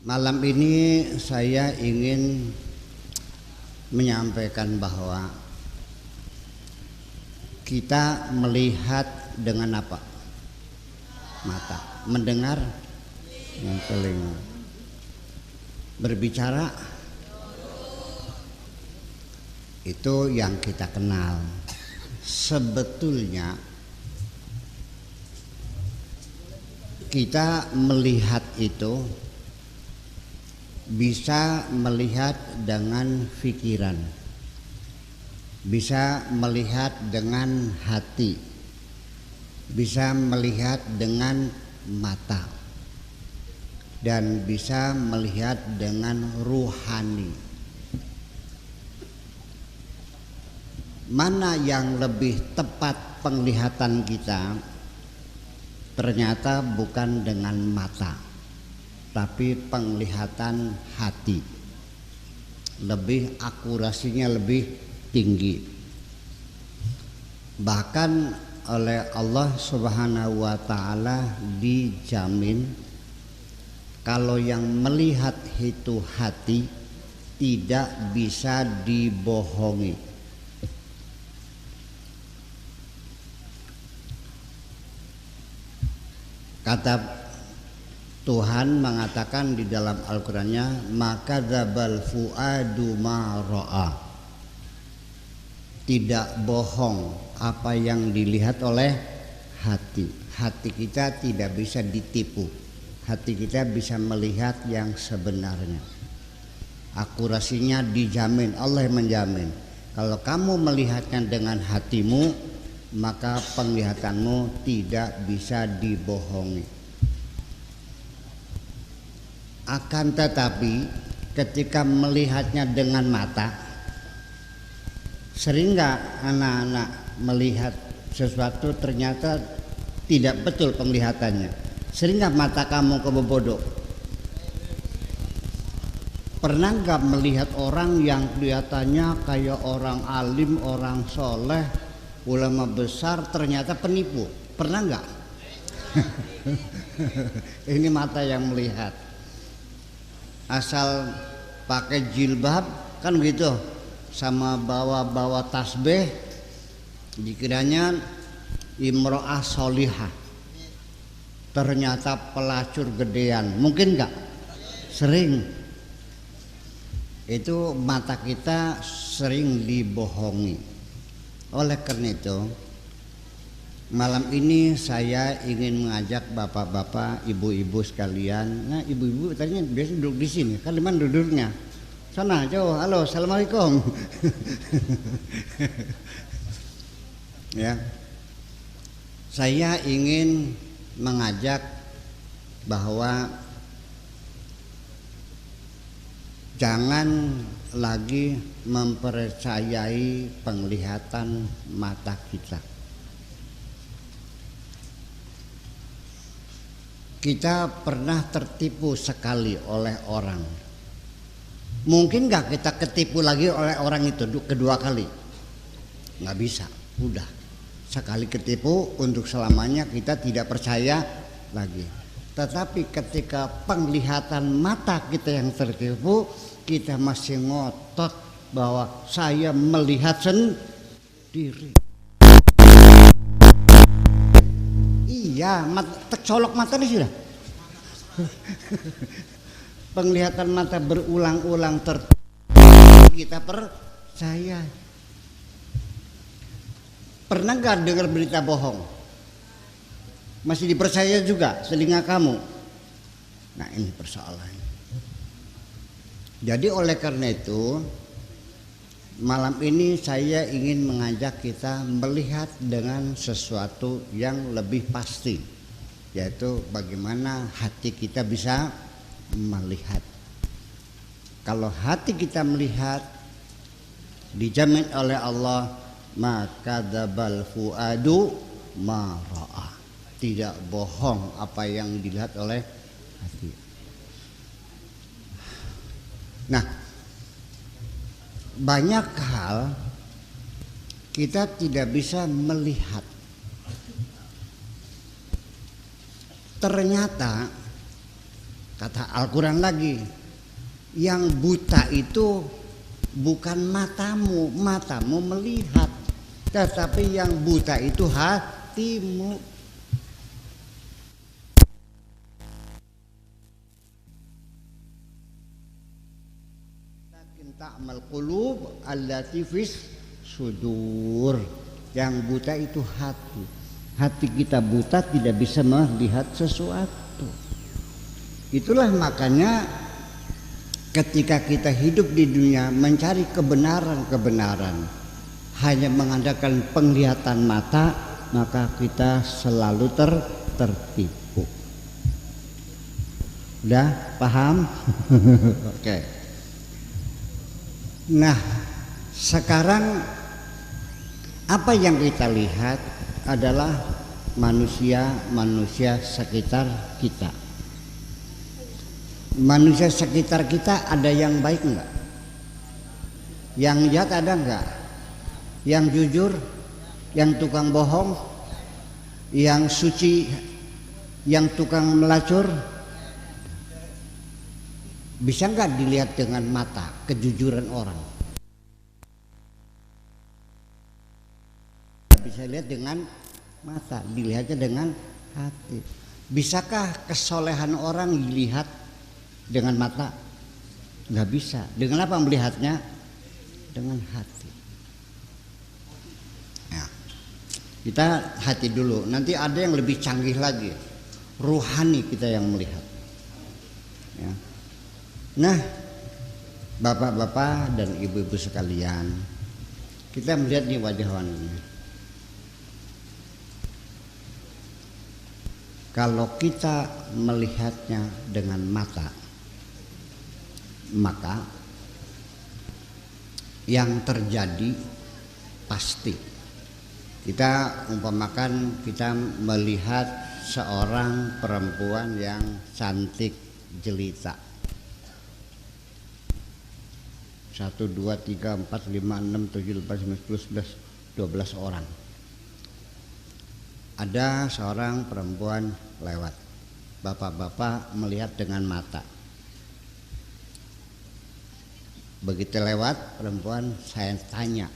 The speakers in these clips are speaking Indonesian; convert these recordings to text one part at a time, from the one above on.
Malam ini saya ingin menyampaikan bahwa kita melihat dengan apa? Mata, mendengar dengan telinga, berbicara itu yang kita kenal. Sebetulnya kita melihat itu bisa melihat dengan pikiran, bisa melihat dengan hati, bisa melihat dengan mata, dan bisa melihat dengan ruhani. Mana yang lebih tepat penglihatan kita? Ternyata bukan dengan mata, tapi penglihatan hati. Lebih akurasinya lebih tinggi. Bahkan oleh Allah Subhanahu wa taala dijamin kalau yang melihat itu hati tidak bisa dibohongi. Kata Tuhan mengatakan di dalam Al-Qur'annya, maka dzabal fuadu ma ra'a. Tidak bohong apa yang dilihat oleh hati. Hati kita tidak bisa ditipu. Hati kita bisa melihat yang sebenarnya. Akurasinya dijamin, Allah menjamin. Kalau kamu melihatnya dengan hatimu, maka penglihatanmu tidak bisa dibohongi. Akan tetapi ketika melihatnya dengan mata, sering nggak anak-anak melihat sesuatu ternyata tidak betul penglihatannya? Sering nggak mata kamu kebobodok? Pernah nggak melihat orang yang kelihatannya kayak orang alim, orang soleh, ulama besar, ternyata penipu? Pernah nggak? Ini mata yang melihat. Asal pakai jilbab kan gitu, sama bawa tasbih, dikiranya imro'ah solihah, ternyata pelacur gedean. Mungkin nggak? Sering. Itu mata kita sering dibohongi. Oleh karena itu, malam ini saya ingin mengajak bapak-bapak, ibu-ibu sekalian. Nah, ibu-ibu tadinya biasa duduk di sini, kan di mana duduknya? Sana jauh. Halo, assalamualaikum. Ya, saya ingin mengajak bahwa jangan lagi mempercayai penglihatan mata kita. Kita pernah tertipu sekali oleh orang. Mungkin gak kita ketipu lagi oleh orang itu kedua kali? Gak bisa, udah. Sekali ketipu untuk selamanya kita tidak percaya lagi. Tetapi ketika penglihatan mata kita yang tertipu, kita masih ngotot bahwa saya melihat sendiri. Iya, colok mata ini sudah. Penglihatan mata berulang-ulang kita percaya. Pernah nggak dengar berita bohong? Masih dipercaya juga telinga kamu? Nah, ini persoalannya. Jadi oleh karena itu, malam ini saya ingin mengajak kita melihat dengan sesuatu yang lebih pasti, yaitu bagaimana hati kita bisa melihat. Kalau hati kita melihat, dijamin oleh Allah, maka dzabal fuadu ma ra'a. Tidak bohong apa yang dilihat oleh hati. Nah, banyak hal kita tidak bisa melihat. Ternyata Kata Al-Quran lagi, yang buta itu bukan matamu, matamu melihat, tetapi yang buta itu hatimu. Lakin ta'mal qulub allati fis sudur. Yang buta itu hati. Hati kita buta, tidak bisa melihat sesuatu. Itulah makanya ketika kita hidup di dunia mencari kebenaran-kebenaran hanya mengandalkan penglihatan mata, maka kita selalu tertipu. Udah paham? Oke. Nah, sekarang apa yang kita lihat adalah manusia sekitar kita. Manusia sekitar kita ada yang baik enggak? Yang jahat ada enggak? Yang jujur? Yang tukang bohong? Yang suci? Yang tukang melacur? Bisa enggak dilihat dengan mata kejujuran orang? Bisa lihat dengan mata, dilihatnya dengan hati. Bisakah kesolehan orang dilihat dengan mata? Nggak bisa. Dengan apa melihatnya? Dengan hati. Nah, kita hati dulu. Nanti ada yang lebih canggih lagi, ruhani kita yang melihat. Ya. Nah, bapak-bapak dan ibu-ibu sekalian, kita melihat di wajah ini. Kalau kita melihatnya dengan mata, maka yang terjadi pasti kita umpamakan kita melihat seorang perempuan yang cantik jelita. 1, 2, 3, 4, 5, 6, 7, 8, 9, 10, 11, 12 orang. Ada seorang perempuan lewat. Bapak-bapak melihat dengan mata. Begitu lewat perempuan, saya tanya,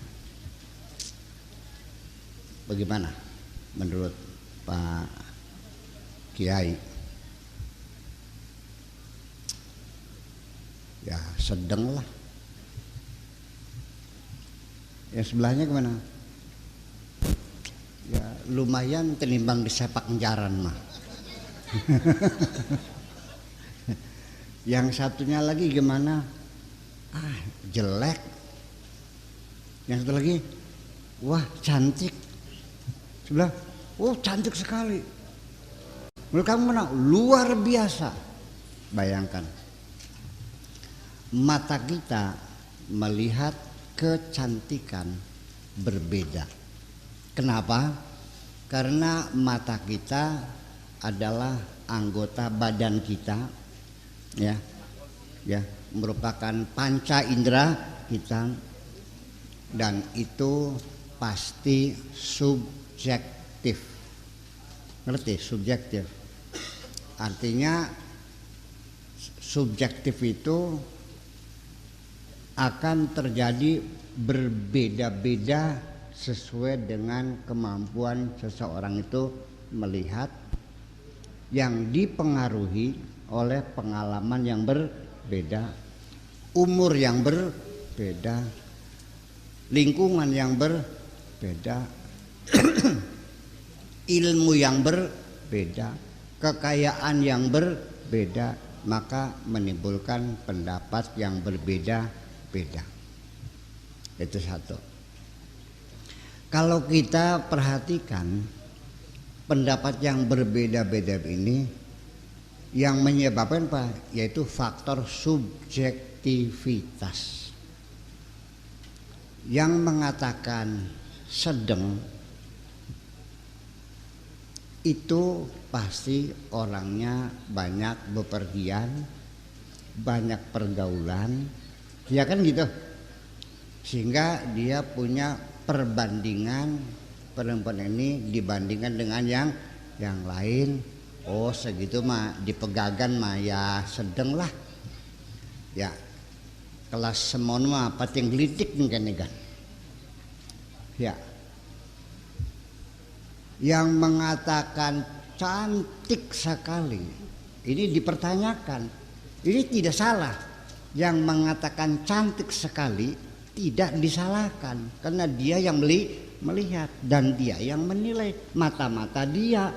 bagaimana menurut Pak Kiai? Ya sedang lah. Yang sebelahnya kemana? Ya lumayan ketimbang di sepak jaran mah. Yang satunya lagi gimana? Jelek. Yang satu lagi, wah cantik. Sebelah, oh cantik sekali. Menurut kamu mana? Luar biasa. Bayangkan, mata kita melihat kecantikan berbeda. Kenapa? Karena mata kita adalah anggota badan kita, ya, merupakan panca indera kita, dan itu pasti subjektif. Ngerti? Subjektif. Artinya subjektif itu akan terjadi berbeda-beda sesuai dengan kemampuan seseorang itu melihat, yang dipengaruhi oleh pengalaman yang berbeda, umur yang berbeda, lingkungan yang berbeda, ilmu yang berbeda, kekayaan yang berbeda, maka menimbulkan pendapat yang berbeda-beda. Itu satu. Kalau kita perhatikan pendapat yang berbeda-beda ini, yang menyebabkan apa? Yaitu faktor subjektivitas. Yang mengatakan sedang itu pasti orangnya banyak bepergian, banyak pergaulan, ya kan gitu. Sehingga dia punya perbandingan perempuan ini dibandingkan dengan yang lain, Oh segitu mah di Pegagan mah ya sedeng lah. Ya kelas semono mah pating gelitik nih kan. Ya. Yang mengatakan cantik sekali ini dipertanyakan. Ini tidak salah. Yang mengatakan cantik sekali tidak disalahkan karena dia yang melihat dan dia yang menilai, mata-mata dia,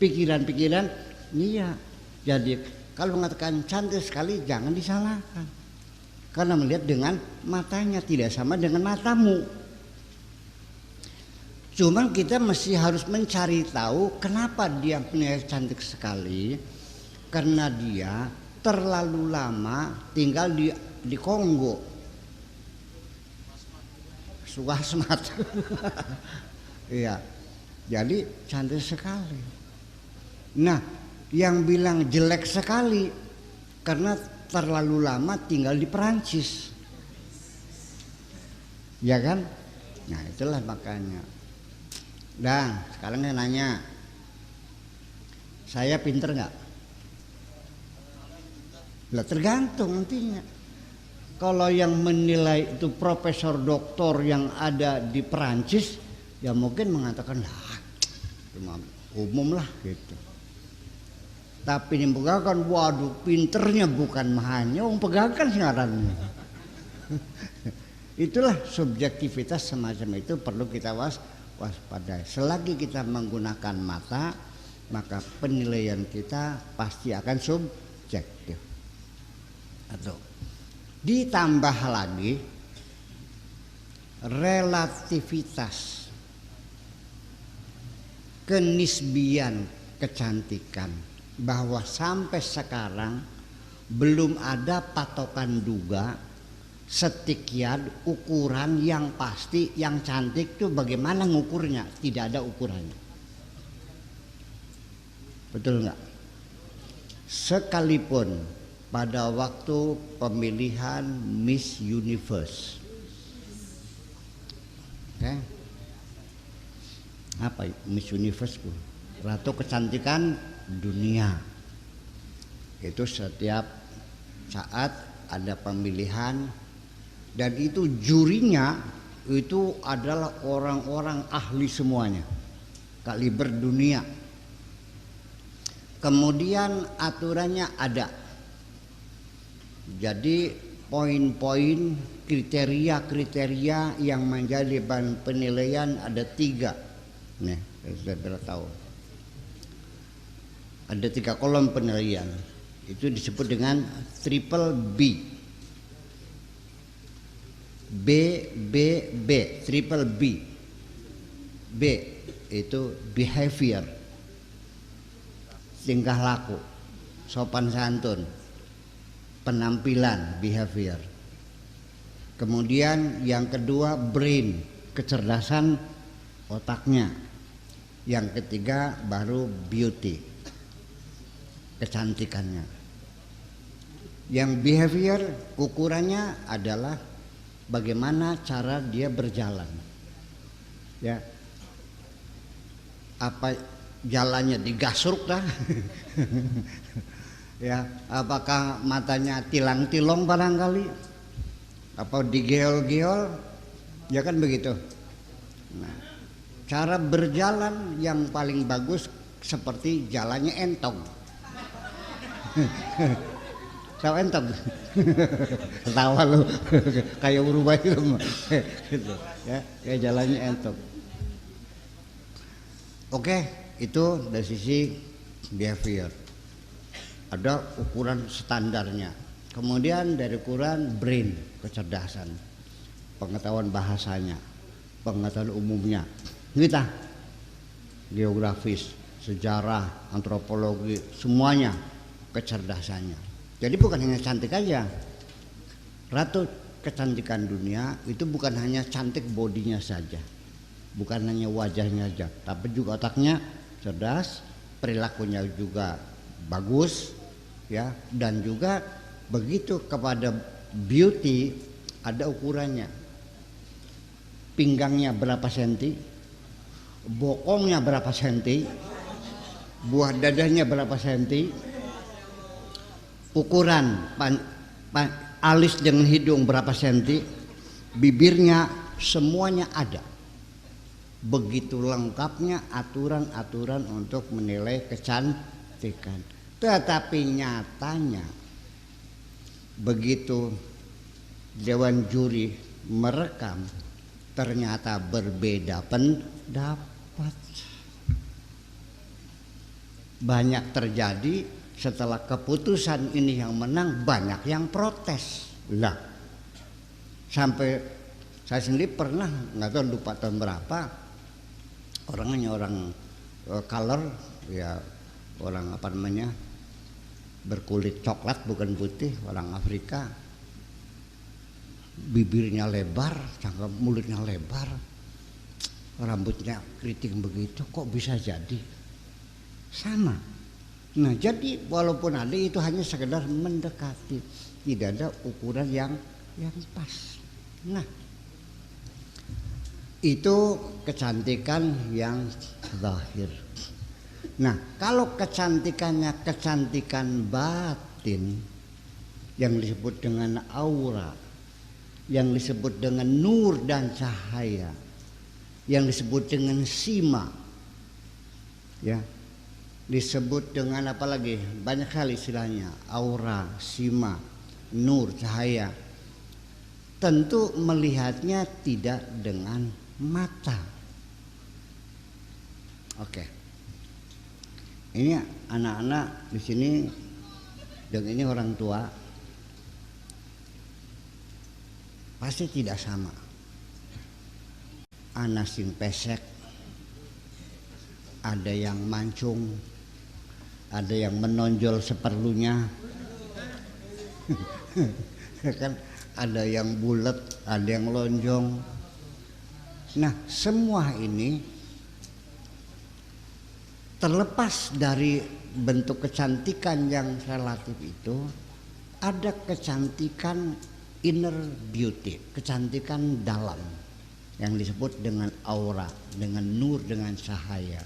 pikiran-pikiran dia. Jadi kalau mengatakan cantik sekali jangan disalahkan karena melihat dengan matanya tidak sama dengan matamu. Cuman kita mesti harus mencari tahu kenapa dia punya cantik sekali, karena dia terlalu lama tinggal di Kongo. Suasmat. Iya. Jadi cantik sekali. Nah, yang bilang jelek sekali karena terlalu lama tinggal di Perancis. Ya kan? Nah, itulah makanya. Dan sekarang saya nanya, saya pinter nggak? Lah tergantung nantinya. Kalau yang menilai itu profesor doktor yang ada di Perancis, ya mungkin mengatakan lah cuma umum lah gitu. Tapi ini Pegagan, waduh pinternya bukan mahanya, orang Pegagan sekarang. Itulah subjektivitas semacam itu perlu kita waspadai. Selagi kita menggunakan mata, maka penilaian kita pasti akan subjektif. Atau ditambah lagi relativitas kenisbian kecantikan, bahwa sampai sekarang belum ada patokan duga sekian ukuran yang pasti yang cantik itu bagaimana ngukurnya, tidak ada ukurannya. Betul nggak? Sekalipun pada waktu pemilihan Miss Universe, apa Miss Universe itu? Ratu kecantikan dunia. Itu setiap saat ada pemilihan dan itu jurinya itu adalah orang-orang ahli semuanya, kaliber dunia. Kemudian aturannya ada. Jadi poin-poin kriteria-kriteria yang menjadi bahan penilaian ada 3. Nih, sudah tahu. Ada 3 kolom penilaian. Itu disebut dengan triple B. Triple B. B itu behavior, tingkah laku, sopan santun, penampilan, behavior. Kemudian yang kedua brain, kecerdasan otaknya. Yang ketiga baru beauty, kecantikannya. Yang behavior ukurannya adalah bagaimana cara dia berjalan. Ya. Apa jalannya digasruk dah. Ya, apakah matanya tilang-tilong barangkali? Apa digeol-geol? Ya kan begitu. Nah, cara berjalan yang paling bagus seperti jalannya entong. Tahu entong? Ketawa lu. Kayak berubah itu gitu. Ya, kayak jalannya entong. Oke, itu dari sisi behavior. Ada ukuran standarnya. Kemudian dari ukuran brain, kecerdasan, pengetahuan bahasanya, pengetahuan umumnya, kita geografis, sejarah, antropologi, semuanya kecerdasannya. Jadi bukan hanya cantik aja. Ratu kecantikan dunia itu bukan hanya cantik bodinya saja, bukan hanya wajahnya saja, tapi juga otaknya cerdas, perilakunya juga bagus, ya, dan juga begitu kepada beauty ada ukurannya. Pinggangnya berapa senti, bokongnya berapa senti, buah dadahnya berapa senti, ukuran alis dengan hidung berapa senti, bibirnya, semuanya ada. Begitu lengkapnya aturan-aturan untuk menilai kecantikan. Tetapi nyatanya begitu dewan juri merekam, ternyata berbeda pendapat. Banyak terjadi setelah keputusan ini yang menang, banyak yang protes. Lah, sampai saya sendiri pernah, nggak tahu lupa tahun berapa, orangnya orang color, ya orang apa namanya, berkulit coklat bukan putih, orang Afrika, bibirnya lebar, cakep, mulutnya lebar, rambutnya keriting begitu, kok bisa jadi sama. Nah, jadi walaupun ada itu hanya sekedar mendekati, tidak ada ukuran yang pas. Nah, itu kecantikan yang zahir. Nah, kalau kecantikannya kecantikan batin yang disebut dengan aura, yang disebut dengan nur dan cahaya, yang disebut dengan sima, ya, disebut dengan apa lagi? Banyak kali istilahnya, aura, sima, nur, cahaya. Tentu melihatnya tidak dengan mata. Oke. Ini anak-anak di sini dan ini orang tua pasti tidak sama. Anak sing pesek, ada yang mancung, ada yang menonjol seperlunya, kan? Ada yang bulat, ada yang lonjong. Nah, semua ini terlepas dari bentuk kecantikan yang relatif itu, ada kecantikan inner beauty, kecantikan dalam yang disebut dengan aura, dengan nur, dengan cahaya.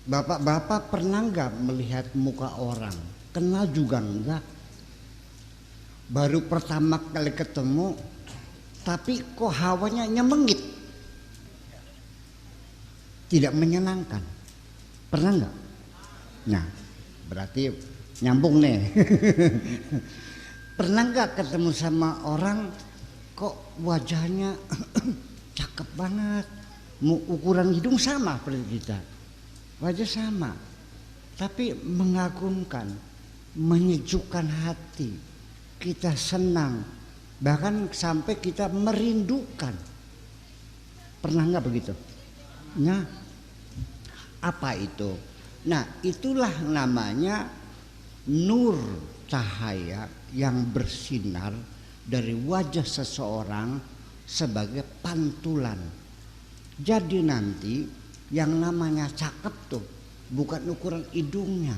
Bapak-bapak pernah nggak melihat muka orang? Kenal juga enggak? Baru pertama kali ketemu, tapi kok hawanya nyemengit, tidak menyenangkan. Pernah nggak? Nah, berarti nyambung nih. Pernah nggak ketemu sama orang kok wajahnya cakep banget, ukuran hidung sama seperti kita, wajah sama, tapi mengagumkan, menyejukkan hati, kita senang, bahkan sampai kita merindukan. Pernah nggak begitu? Nah, apa itu? Nah, itulah namanya nur, cahaya yang bersinar dari wajah seseorang sebagai pantulan. Jadi nanti yang namanya cakep tuh bukan ukuran hidungnya,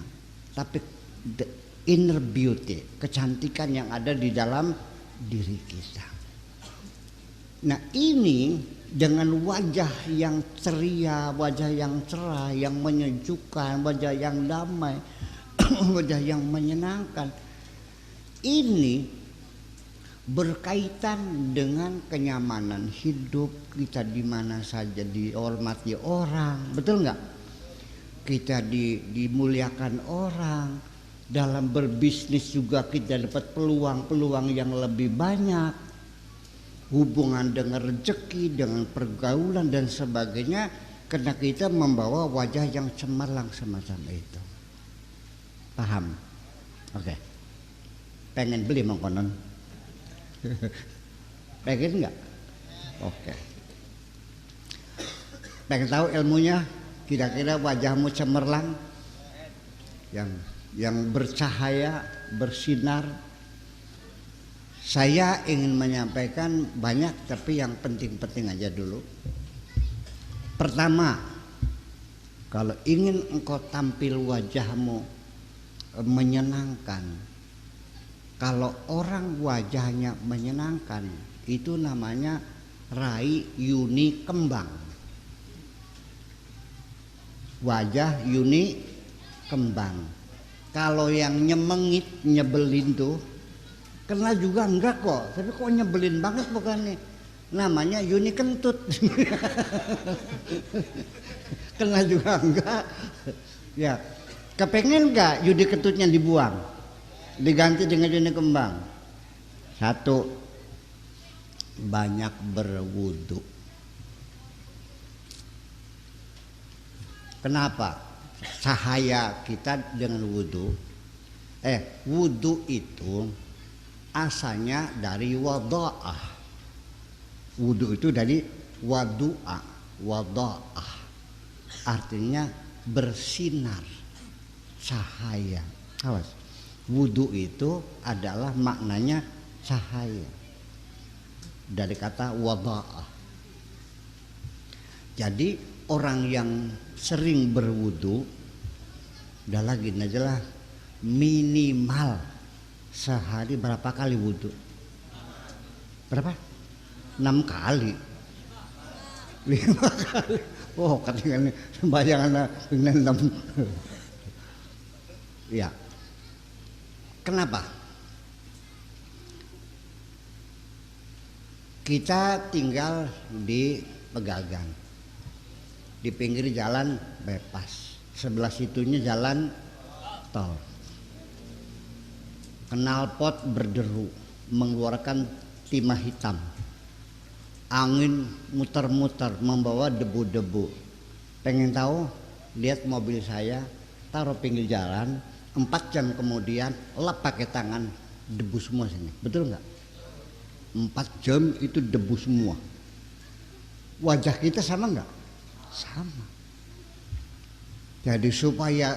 tapi inner beauty, kecantikan yang ada di dalam diri kita. Nah, ini dengan wajah yang ceria, wajah yang cerah, yang menyejukkan, wajah yang damai, wajah yang menyenangkan, ini berkaitan dengan kenyamanan hidup kita, di mana saja dihormati orang, betul nggak? Kita dimuliakan orang, dalam berbisnis juga kita dapat peluang-peluang yang lebih banyak, hubungan dengan rezeki, dengan pergaulan dan sebagainya, karena kita membawa wajah yang cemerlang semacam itu. Paham? Oke. Pengen beli mengkonon? Pengen nggak? Oke. Pengen tahu ilmunya? Kira-kira wajahmu cemerlang, yang bercahaya, bersinar. Saya ingin menyampaikan banyak, tapi yang penting-penting aja dulu. Pertama, kalau ingin engkau tampil wajahmu menyenangkan, kalau orang wajahnya menyenangkan, itu namanya rai yuni kembang. wajah Yuni kembang. Kalau yang nyemengit nyebelin tuh kena juga enggak kok, tapi kok nyebelin banget bukannya. Namanya Yuni kentut. Kena juga enggak. Ya, kepengen enggak Yuni kentutnya dibuang? Diganti dengan Yuni kembang. Satu, banyak berwudu. Kenapa? Cahaya kita dengan wudu. Wudu itu asalnya dari wada'ah. Wudu itu dari wadu'a, wada'ah. Artinya bersinar, cahaya. Awas. Wudu itu adalah maknanya cahaya. Dari kata wada'ah. Jadi orang yang sering berwudu, udah lagi aja lah, minimal sehari berapa kali wudu? Berapa? 6 kali. 5 kali. Oh, katanya sembahyang dengan 6. Ya. Kenapa? Kita tinggal di Pegagan. Di pinggir jalan bebas, sebelah situnya jalan tol. Knalpot berderu mengeluarkan timah hitam, angin muter-muter membawa debu-debu. Pengen tahu? Lihat mobil saya, taruh pinggir jalan, 4 jam kemudian lap pakai tangan, debu semua sini. Betul nggak? 4 jam itu debu semua. Wajah kita sama nggak? Sama. Jadi supaya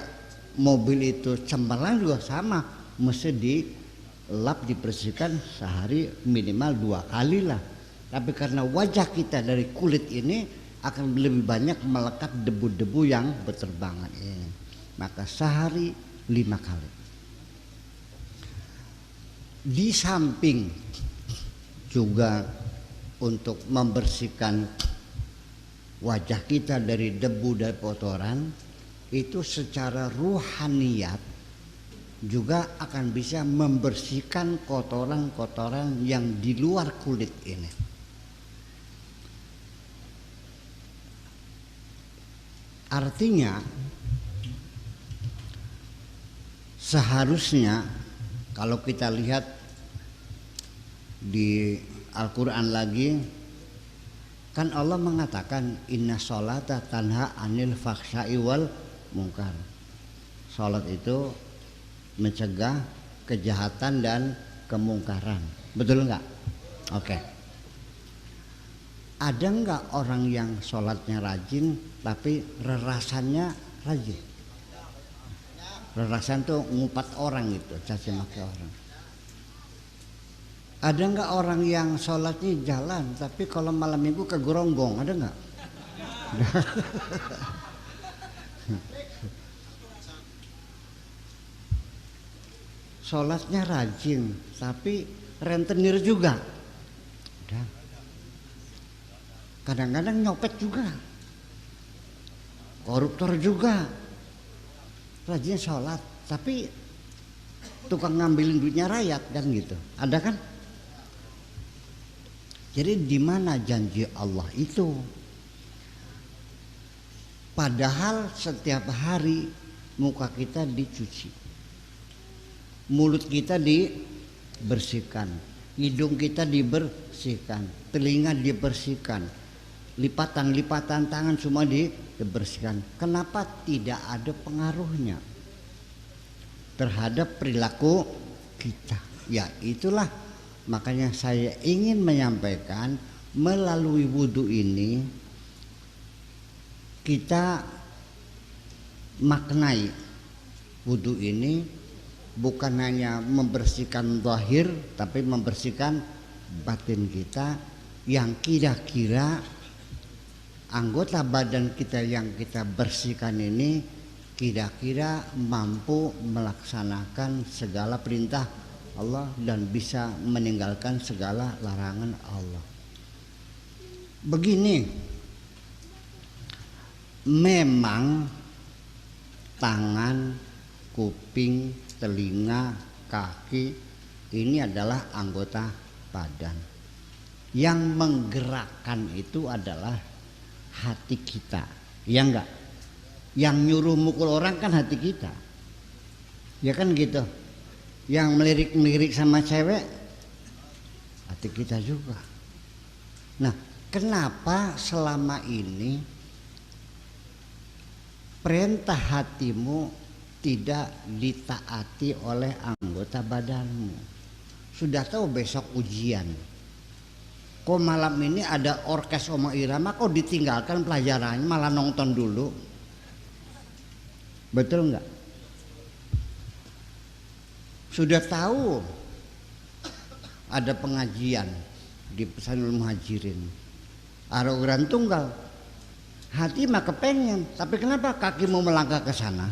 mobil itu cemerlang juga sama, mesti dilap, dibersihkan sehari minimal 2 kali lah. Tapi karena wajah kita dari kulit ini akan lebih banyak melekat debu-debu yang berterbangan ini, maka sehari 5 kali. Di samping juga untuk membersihkan wajah kita dari debu dan kotoran, itu secara ruhaniyat juga akan bisa membersihkan kotoran-kotoran yang di luar kulit ini. Artinya seharusnya kalau kita lihat di Al-Quran lagi, kan Allah mengatakan inna sholata tanha anil fakhsya'i wal munkar. Sholat itu mencegah kejahatan dan kemungkaran. Betul enggak? Oke. Ada enggak orang yang sholatnya rajin tapi rerasannya rajin? Rerasan tuh ngupat orang gitu, caci maki orang. Ada enggak orang yang sholatnya jalan tapi kalau malam minggu kegeronggong? Ada enggak? Sholatnya rajin tapi rentenir juga. Udah. Kadang-kadang nyopet juga, koruptor juga, rajin sholat tapi tukang ngambilin duitnya rakyat kan gitu. Ada kan? Jadi di mana janji Allah itu? Padahal setiap hari muka kita dicuci, mulut kita dibersihkan, hidung kita dibersihkan, telinga dibersihkan, lipatan-lipatan tangan semua dibersihkan. Kenapa tidak ada pengaruhnya terhadap perilaku kita? Ya itulah makanya saya ingin menyampaikan melalui wudhu ini kita maknai wudhu ini bukan hanya membersihkan zahir tapi membersihkan batin kita, yang kira-kira anggota badan kita yang kita bersihkan ini kira-kira mampu melaksanakan segala perintah Allah dan bisa meninggalkan segala larangan Allah. Begini, memang tangan, kuping, telinga, kaki, ini adalah anggota badan. Yang menggerakkan itu adalah hati kita, ya enggak? Yang nyuruh mukul orang kan hati kita, ya kan gitu. Yang melirik-melirik sama cewek hati kita juga. Nah, kenapa selama ini perintah hatimu tidak ditaati oleh anggota badanmu? Sudah tahu besok ujian, kok malam ini ada orkes Oma Irama, kok ditinggalkan pelajarannya malah nonton dulu? Betul enggak? Sudah tahu ada pengajian di Pesanul Muhajirin, ada orang tunggal, hati mah kepengen, tapi kenapa kaki mau melangkah ke sana?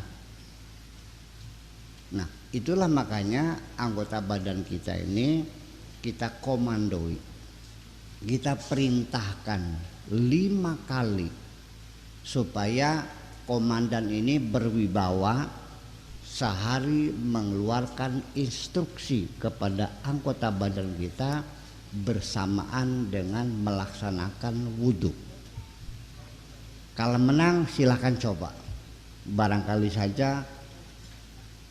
Nah, itulah makanya anggota badan kita ini kita komandoi, kita perintahkan 5 kali supaya komandan ini berwibawa, sehari mengeluarkan instruksi kepada anggota badan kita bersamaan dengan melaksanakan wudhu. Kalau menang silahkan coba, barangkali saja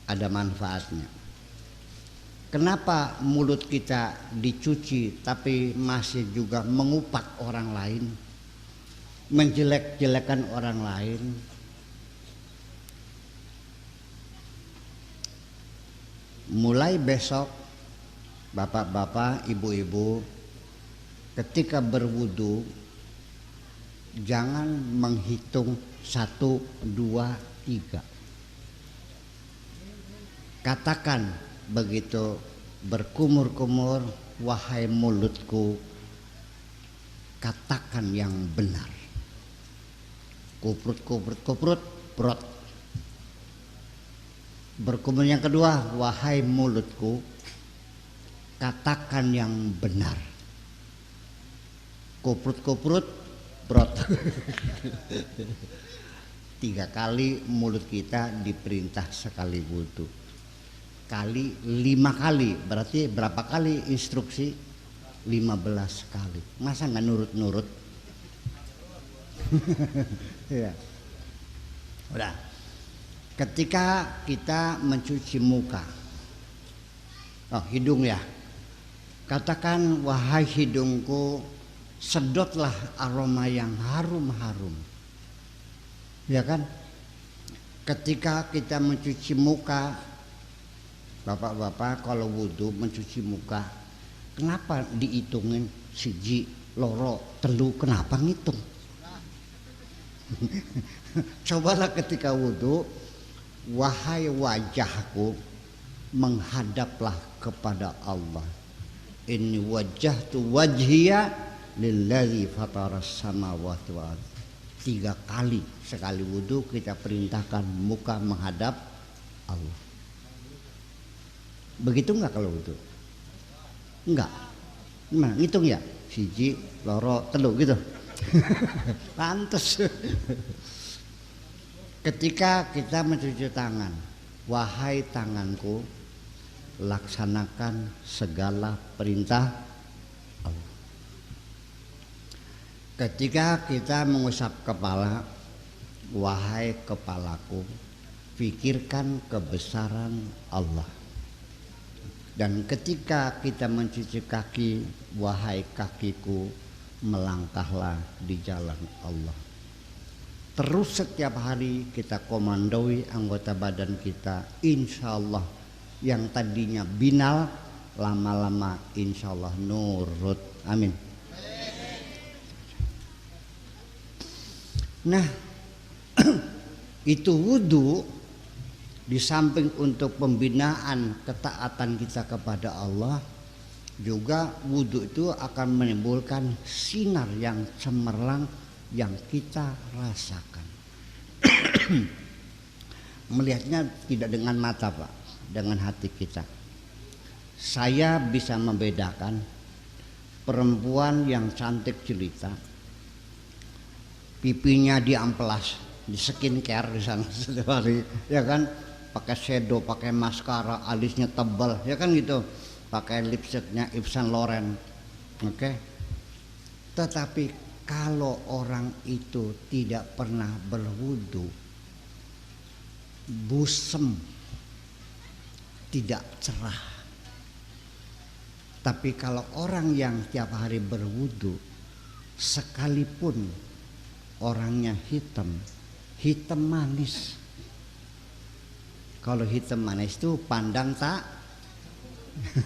ada manfaatnya. Kenapa mulut kita dicuci tapi masih juga mengupak orang lain, menjelek-jelekan orang lain? Mulai besok, bapak-bapak, ibu-ibu, ketika berwudu jangan menghitung 1, 2, 3. Katakan begitu berkumur-kumur, wahai mulutku, katakan yang benar. Kuprut, kuprut, kuprut, prot. Berkumur yang kedua, wahai mulutku, katakan yang benar. Kuprut, kuprut, prot. 3 kali mulut kita diperintah sekali wudu. Kali 5 kali, berarti berapa kali instruksi? 15 kali. Masa nggak nurut-nurut? Ya. Udah. Ketika kita mencuci muka, hidung ya, katakan wahai hidungku, sedotlah aroma yang harum-harum, ya kan? Ketika kita mencuci muka, bapak-bapak kalau wudhu mencuci muka, kenapa dihitungin 1, 2, 3, kenapa ngitung? Cobalah ketika wudhu, wahai wajahku, menghadaplah kepada Allah. Inni wajjahtu wajhiya lillazi fataras samawati wal ardh. 3 kali sekali wudhu kita perintahkan muka menghadap Allah. Begitu enggak kalau wudhu? Enggak. Gimana? Ngitung ya? 1, 2, 3 gitu. Pantes. Ketika kita mencuci tangan, wahai tanganku, laksanakan segala perintah Allah. Ketika kita mengusap kepala, wahai kepalaku, pikirkan kebesaran Allah. Dan ketika kita mencuci kaki, wahai kakiku, melangkahlah di jalan Allah. Terus setiap hari kita komandoi anggota badan kita, insya Allah yang tadinya binal lama-lama insya Allah nurut. Amin. Nah, itu wudhu di samping untuk pembinaan ketaatan kita kepada Allah, juga wudhu itu akan menimbulkan sinar yang cemerlang yang kita rasakan. Melihatnya tidak dengan mata, Pak, dengan hati kita. Saya bisa membedakan perempuan yang cantik jelita, pipinya diamplas, di skincare di sana setiap hari, ya kan, pakai shadow, pakai maskara, alisnya tebal, ya kan gitu, pakai lipstiknya Yves Saint Laurent, oke. Tetapi kalau orang itu tidak pernah berwudu, busem, tidak cerah. Tapi kalau orang yang tiap hari berwudu, sekalipun orangnya hitam manis. Kalau hitam manis itu pandang tak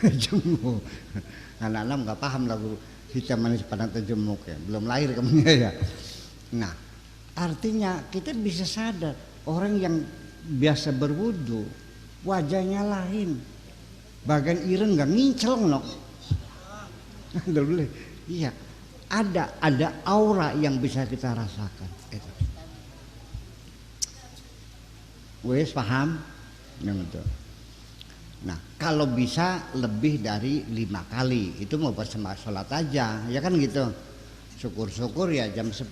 jemu. Anak-anak nggak paham lagu hitam manis pandang tak jemuk ya, belum lahir kamu ya. Nah, artinya kita bisa sadar orang yang biasa berwudu wajahnya lain, bagian ireng nggak ngincel nok. Iya, ada aura yang bisa kita rasakan. Wes paham? Gitu. Nah, kalau bisa lebih dari 5 kali itu mau bersama sholat aja, ya kan gitu. Syukur-syukur ya jam 10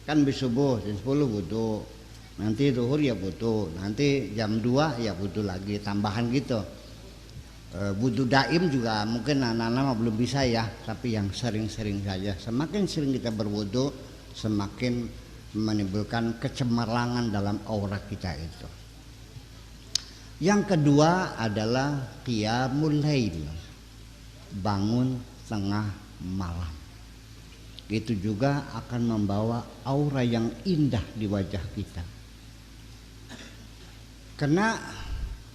kan bis subuh, jam 10 wudu. Nanti zuhur ya wudu, nanti jam 2 ya wudu lagi, tambahan gitu. Wudu daim juga mungkin anak-anak belum bisa ya, tapi yang sering-sering saja. Semakin sering kita berwudu, semakin menimbulkan kecemerlangan dalam aura kita itu. Yang kedua adalah qiyamul lail, bangun tengah malam. Itu juga akan membawa aura yang indah di wajah kita.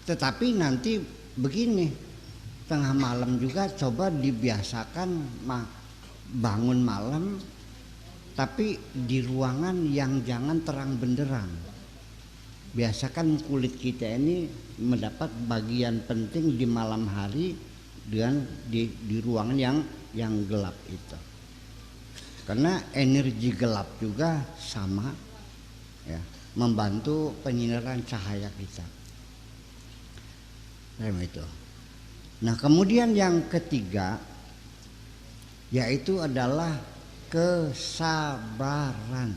Tetapi nanti begini, tengah malam juga coba dibiasakan bangun malam, tapi di ruangan yang jangan terang benderang. Biasakan kulit kita ini mendapat bagian penting di malam hari dengan di ruangan yang gelap itu. Karena energi gelap juga sama ya, membantu penyinaran cahaya kita. Itu. Nah, kemudian yang ketiga yaitu adalah kesabaran.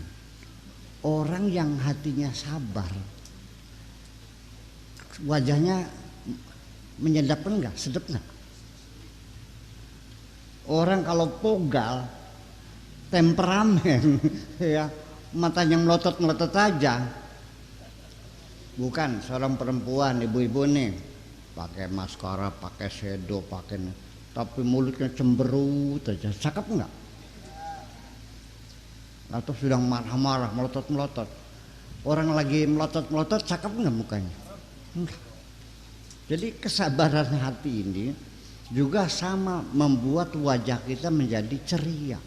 Orang yang hatinya sabar, wajahnya menyedap enggak, sedap enggak? Orang kalau pogal, temperamen, ya matanya melotot-melotot aja. Bukan seorang perempuan, ibu-ibu nih, pakai maskara, pakai shadow, tapi mulutnya cemberut aja, cakep enggak? Atau sedang marah-marah, melotot-melotot. Orang lagi melotot-melotot, cakep enggak mukanya? Enggak. Jadi kesabaran hati ini juga sama membuat wajah kita menjadi ceria.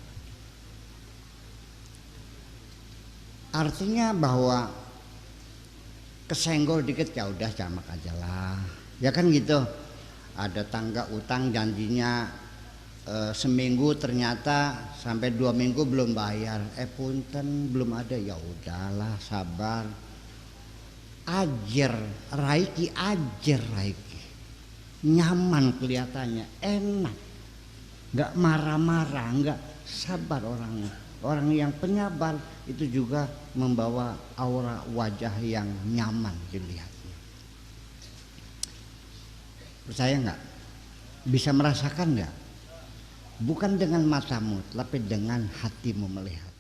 Artinya bahwa kesenggol dikit ya udah jamak aja lah. Ya kan gitu. Ada tangga utang janjinya seminggu ternyata sampai 2 minggu belum bayar. Punten belum ada, ya udahlah sabar. Ajar Reiki, nyaman kelihatannya, enak, nggak marah-marah, nggak sabar orangnya. Orang yang penyabar itu juga membawa aura wajah yang nyaman dilihatnya. Percaya nggak? Bisa merasakan nggak? Bukan dengan matamu, tapi dengan hatimu melihat.